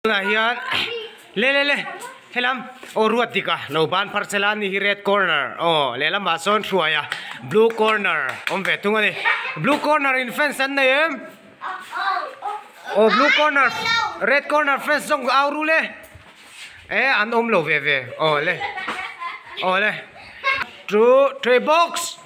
Hiyan, le, helam, ruat dika, nauban parcelan ni red corner, lelam mason shuaya, blue corner, vetunga ni, blue corner in fence an name, blue corner, red corner fence song aurule, an lo veve, le, 2, 3 box,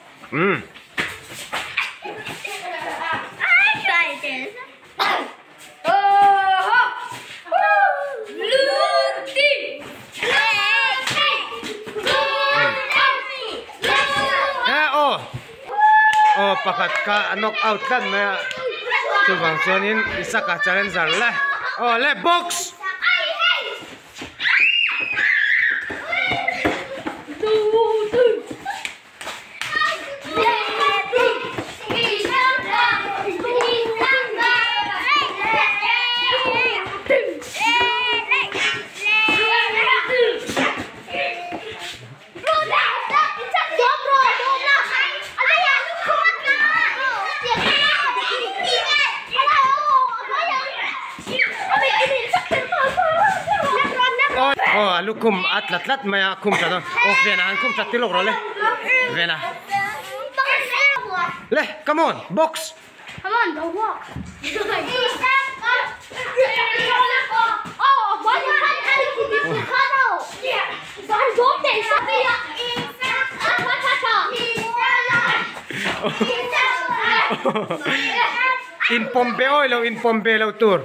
pakat ka knock out kan na subang sonin isa ka challenger le le box lukum atlat maya kum chadon vena kum chatilok role vena le come on box go walk in Pompeo tour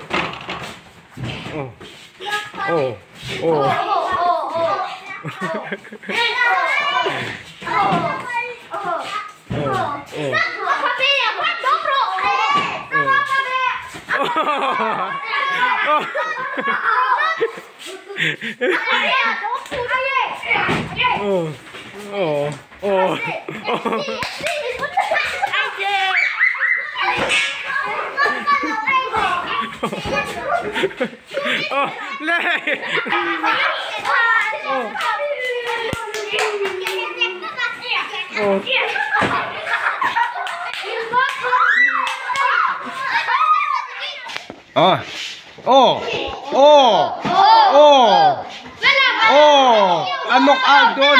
knock out doon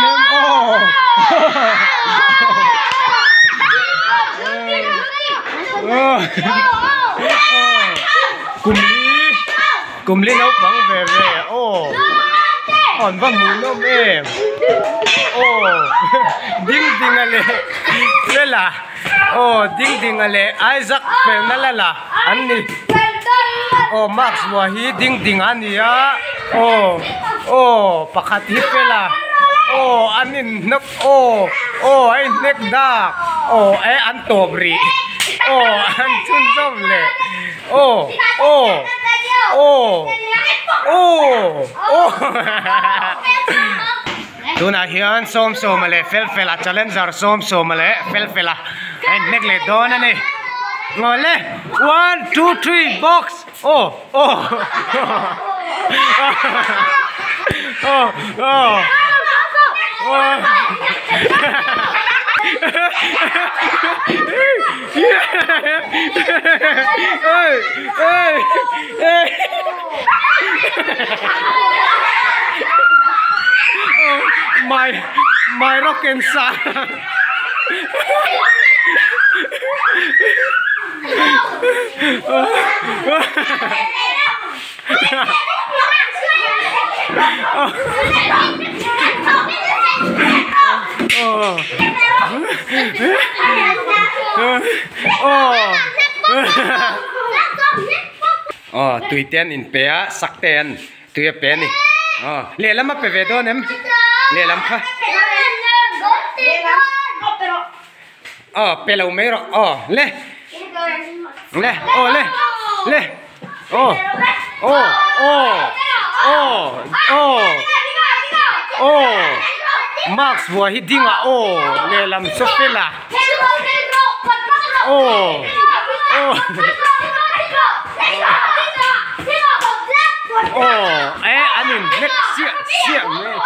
kumli naupang veve on vang Hmuhnawm ding ale lela ding ale Isaac Fernalala anni Max wahi ding ania pakati pela anin nak ay nek dak an tobri an chun somle tuna hiyan som male felfela challenger som male felfela ay nekle dona ni ngole 1 2 3 box my rock and sun tùy tiền in pea sắc tiền tùy pea ni lệ lắm mà phải về đó nem lệ lắm ha pela umero le Max vừa hít đi ngã lệ làm sốt pela anh nhìn nét xiệng này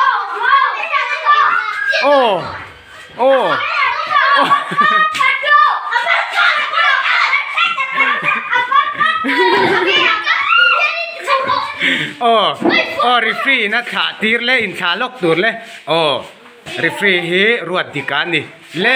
โอ้รีฟรีนะถ่าตีร์เลยอินถ่าล็อกตัวเลยโอ้รีฟรีฮีรวดดีกันนี่เล่